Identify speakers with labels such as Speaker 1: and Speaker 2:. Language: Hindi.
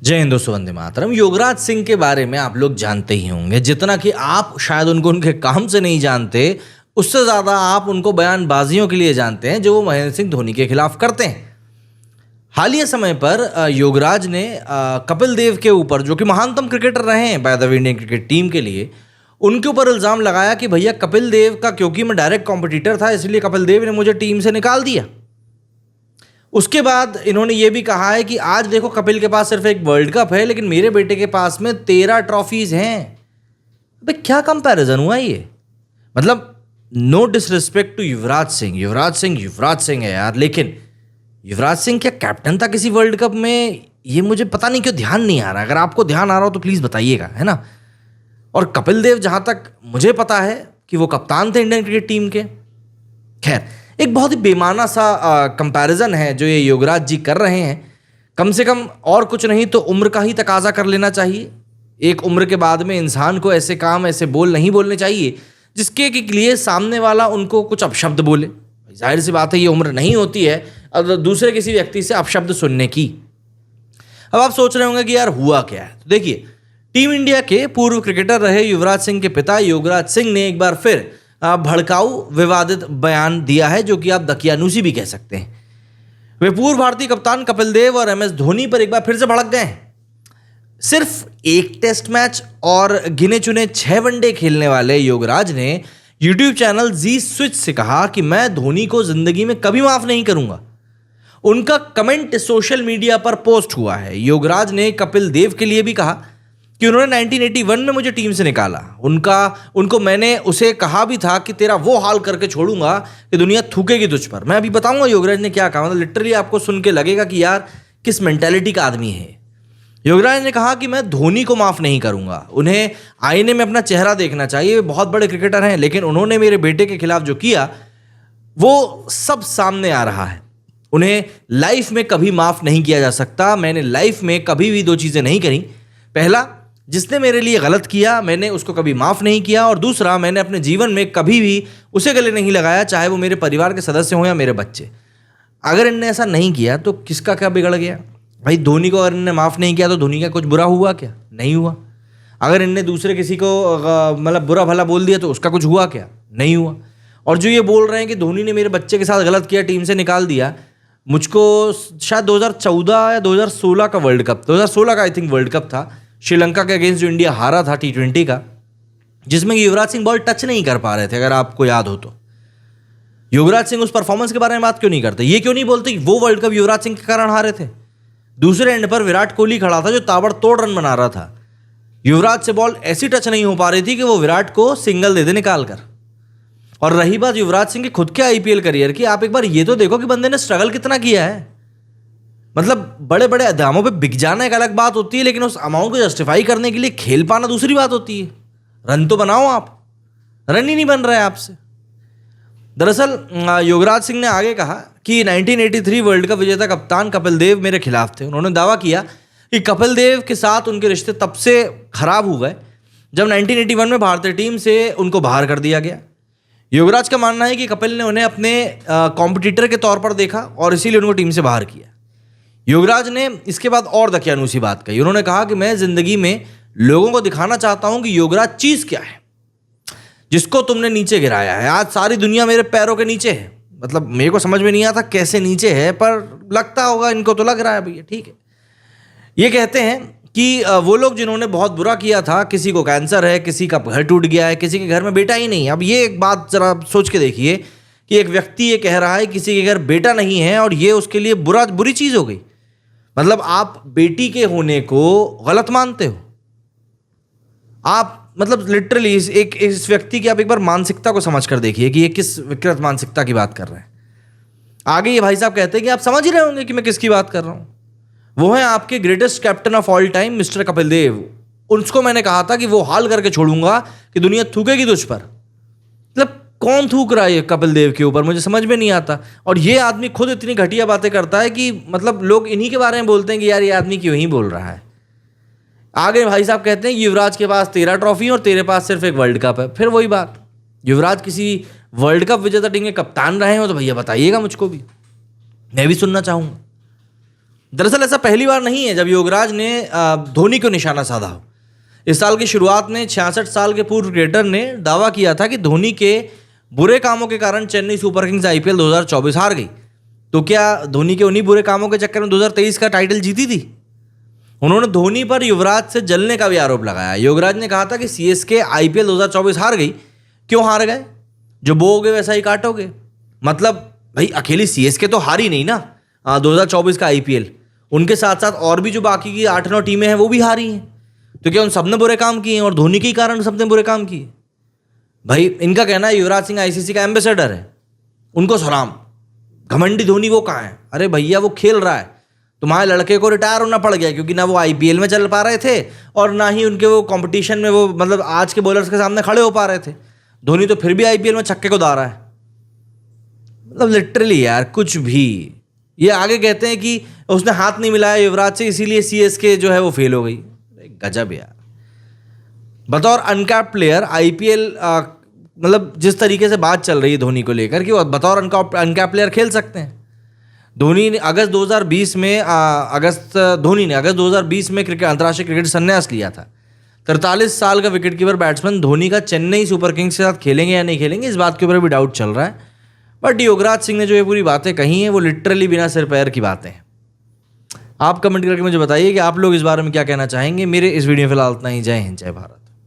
Speaker 1: जय हिंद दोस्तों, वंदे मातरम। योगराज सिंह के बारे में आप लोग जानते ही होंगे, जितना कि आप शायद उनको उनके काम से नहीं जानते, उससे ज़्यादा आप उनको बयानबाजियों के लिए जानते हैं जो वो महेंद्र सिंह धोनी के खिलाफ करते हैं। हालिया समय पर योगराज ने कपिल देव के ऊपर, जो कि महानतम क्रिकेटर रहे हैं by the way Indian cricket team के लिए, उनके ऊपर इल्ज़ाम लगाया कि भैया कपिल देव का, क्योंकि मैं डायरेक्ट कॉम्पिटिटर था इसलिए कपिल देव ने मुझे टीम से निकाल दिया। उसके बाद इन्होंने ये भी कहा है कि आज देखो कपिल के पास सिर्फ एक वर्ल्ड कप है, लेकिन मेरे बेटे के पास में 13 ट्रॉफीज हैं। अबे क्या कंपैरिजन हुआ ये? मतलब no disrespect to Yuvraj Singh, Yuvraj Singh है यार, लेकिन युवराज सिंह क्या कैप्टन था किसी वर्ल्ड कप में? ये मुझे पता नहीं क्यों ध्यान नहीं आ रहा। अगर आपको ध्यान आ रहा हो तो प्लीज़ बताइएगा, है ना। और कपिल देव, जहाँ तक मुझे पता है कि वो कप्तान थे इंडियन क्रिकेट टीम के। खैर, एक बहुत ही बेमाना सा कंपैरिजन है जो ये योगराज जी कर रहे हैं। कम से कम और कुछ नहीं तो उम्र का ही तकाजा कर लेना चाहिए। एक उम्र के बाद में इंसान को ऐसे काम, ऐसे बोल नहीं बोलने चाहिए जिसके के लिए सामने वाला उनको कुछ अपशब्द बोले। जाहिर सी बात है, ये उम्र नहीं होती है अब दूसरे किसी व्यक्ति से अपशब्द सुनने की। अब आप सोच रहे होंगे कि यार हुआ क्या है। तो देखिए, टीम इंडिया के पूर्व क्रिकेटर रहे युवराज सिंह के पिता योगराज सिंह ने एक बार फिर भड़काऊ विवादित बयान दिया है, जो कि आप दकियानूसी भी कह सकते हैं। वे पूर्व भारतीय कप्तान कपिल देव और MS धोनी पर एक बार फिर से भड़क गए हैं। सिर्फ एक टेस्ट मैच और गिने चुने 6 वनडे खेलने वाले योगराज ने यूट्यूब चैनल जी स्विच से कहा कि मैं धोनी को जिंदगी में कभी माफ नहीं करूंगा। उनका कमेंट सोशल मीडिया पर पोस्ट हुआ है। योगराज ने कपिल देव के लिए भी कहा कि उन्होंने 1981 में मुझे टीम से निकाला। उनको मैंने उसे कहा भी था कि तेरा वो हाल करके छोड़ूंगा कि दुनिया थूकेगी तुझ पर। मैं अभी बताऊंगा योगराज ने क्या कहा। मतलब लिटरली आपको सुन के लगेगा कि यार किस मेंटालिटी का आदमी है। योगराज ने कहा कि मैं धोनी को माफ नहीं करूंगा। उन्हें आईने में अपना चेहरा देखना चाहिए। वे बहुत बड़े क्रिकेटर हैं, लेकिन उन्होंने मेरे बेटे के खिलाफ जो किया वो सब सामने आ रहा है। उन्हें लाइफ में कभी माफ नहीं किया जा सकता। मैंने लाइफ में कभी भी 2 चीजें नहीं करी। पहला, जिसने मेरे लिए गलत किया मैंने उसको कभी माफ नहीं किया, और दूसरा, मैंने अपने जीवन में कभी भी उसे गले नहीं लगाया, चाहे वो मेरे परिवार के सदस्य हों या मेरे बच्चे। अगर इनने ऐसा नहीं किया तो किसका क्या बिगड़ गया भाई? धोनी को अगर इनने माफ नहीं किया तो धोनी का कुछ बुरा हुआ क्या? नहीं हुआ। अगर इनने दूसरे किसी को मतलब बुरा भला बोल दिया तो उसका कुछ हुआ क्या? नहीं हुआ। और जो ये बोल रहे हैं कि धोनी ने मेरे बच्चे के साथ गलत किया, टीम से निकाल दिया, मुझको शायद 2014 या 2016 का वर्ल्ड कप, 2016 का आई थिंक वर्ल्ड कप था, श्रीलंका के अगेंस्ट जो इंडिया हारा था T20 का, जिसमें युवराज सिंह बॉल टच नहीं कर पा रहे थे। अगर आपको याद हो तो युवराज सिंह उस परफॉर्मेंस के बारे में बात क्यों नहीं करते? ये क्यों नहीं बोलते कि वो वर्ल्ड कप युवराज सिंह के कारण हारे थे? दूसरे एंड पर विराट कोहली खड़ा था जो ताबड़तोड़ रन बना रहा था। युवराज से बॉल ऐसी टच नहीं हो पा रही थी कि वो विराट को सिंगल दे दे निकाल कर। और रही बात युवराज सिंह के खुद के IPL करियर की, आप एक बार ये तो देखो कि बंदे ने स्ट्रगल कितना किया है। मतलब बड़े बड़े दामों पे बिक जाना एक अलग बात होती है, लेकिन उस अमाउंट को जस्टिफाई करने के लिए खेल पाना दूसरी बात होती है। रन तो बनाओ, आप रन ही नहीं बन रहे आपसे। दरअसल योगराज सिंह ने आगे कहा कि 1983 वर्ल्ड कप विजेता कप्तान कपिल देव मेरे खिलाफ थे। उन्होंने दावा किया कि कपिल देव के साथ उनके रिश्ते तब से खराब हो गए जब 1981 में भारतीय टीम से उनको बाहर कर दिया गया। योगराज का मानना है कि कपिल ने उन्हें अपने कॉम्पिटिटर के तौर पर देखा और इसीलिए उनको टीम से बाहर किया। योगराज ने इसके बाद और दकियानूसी बात कही। उन्होंने कहा कि मैं जिंदगी में लोगों को दिखाना चाहता हूं कि योगराज चीज क्या है, जिसको तुमने नीचे गिराया है। आज सारी दुनिया मेरे पैरों के नीचे है। मतलब मेरे को समझ में नहीं आता कैसे नीचे है, पर लगता होगा इनको, तो लग रहा है भैया, ठीक है। ये कहते हैं कि वो लोग जिन्होंने बहुत बुरा किया था, किसी को कैंसर है, किसी का घर टूट गया है, किसी के घर में बेटा ही नहीं है। अब ये एक बात जरा सोच के देखिए कि एक व्यक्ति ये कह रहा है किसी के घर बेटा नहीं है और ये उसके लिए बुरी चीज हो गई। मतलब आप बेटी के होने को गलत मानते हो। आप मतलब लिटरली इस व्यक्ति की आप एक बार मानसिकता को समझ कर देखिए कि ये किस विकृत मानसिकता की बात कर रहे हैं। आगे ये भाई साहब कहते हैं कि आप समझ ही रहे होंगे कि मैं किसकी बात कर रहा हूं। वो है आपके greatest captain of all time mister Kapil Dev. उसको मैंने कहा था कि वो हाल करके छोड़ूंगा कि दुनिया थूकेगी तुझ पर। मतलब कौन थूक रहा है कपिल देव के ऊपर, मुझे समझ में नहीं आता। और ये आदमी खुद इतनी घटिया बातें करता है कि मतलब लोग इन्हीं के बारे में बोलते हैं कि यार ये आदमी क्यों ही बोल रहा है। आगे भाई साहब कहते हैं कि युवराज के पास 13 ट्रॉफी और तेरे पास सिर्फ एक वर्ल्ड कप है। फिर वही बात, युवराज किसी वर्ल्ड कप विजेता टीम के कप्तान रहे हो तो भैया बताइएगा मुझको भी, मैं भी सुनना चाहूँगा। दरअसल ऐसा पहली बार नहीं है जब युवराज ने धोनी को निशाना साधा हो। इस साल की शुरुआत में 66 साल के पूर्व क्रिकेटर ने दावा किया था कि धोनी के बुरे कामों के कारण चेन्नई सुपर किंग्स आईपीएल 2024 हार गई। तो क्या धोनी के उन्हीं बुरे कामों के चक्कर में 2023 का टाइटल जीती थी? उन्होंने धोनी पर युवराज से जलने का भी आरोप लगाया। युवराज ने कहा था कि सीएसके आईपीएल 2024 हार गई। क्यों हार गए? जो बोओगे वैसा ही काटोगे। मतलब भाई अकेली सीएसके तो हारी नहीं ना 2024 का आईपीएल, उनके साथ साथ और भी जो बाकी की 8-9 टीमें हैं वो भी हारी हैं। तो क्या उन सबने बुरे काम किए हैं और धोनी के कारण सबने बुरे काम किए? भाई इनका कहना है युवराज सिंह आईसीसी का एम्बेसडर है, उनको सलाम। घमंडी धोनी वो कहाँ है? अरे भैया वो खेल रहा है, तुम्हारे लड़के को रिटायर होना पड़ गया क्योंकि ना वो आईपीएल में चल पा रहे थे और ना ही उनके वो कंपटीशन में वो मतलब आज के बॉलर्स के सामने खड़े हो पा रहे थे। धोनी तो फिर भी आईपीएल में छक्के को दारा है। मतलब लिटरली यार कुछ भी। ये आगे कहते हैं कि उसने हाथ नहीं मिलाया युवराज से इसीलिए सीएसके जो है वो फेल हो गई। गजब यार। बतौर अनकैप प्लेयर आईपीएल मतलब जिस तरीके से बात चल रही है धोनी को लेकर कि वो बतौर अनकैप प्लेयर खेल सकते हैं। धोनी ने अगस्त 2020 में क्रिकेट अंतर्राष्ट्रीय क्रिकेट संन्यास लिया था। 43 साल का विकेटकीपर बैट्समैन धोनी का चेन्नई सुपर किंग्स के साथ खेलेंगे या नहीं खेलेंगे इस बात के ऊपर भी डाउट चल रहा है। बट युवराज सिंह ने जो ये पूरी बातें कही हैं वो लिटरली बिना सिर पैर की बातें हैं। आप कमेंट करके मुझे बताइए कि आप लोग इस बारे में क्या कहना चाहेंगे। मेरे इस वीडियो में फिलहाल इतना ही। जय हिंद, जय भारत।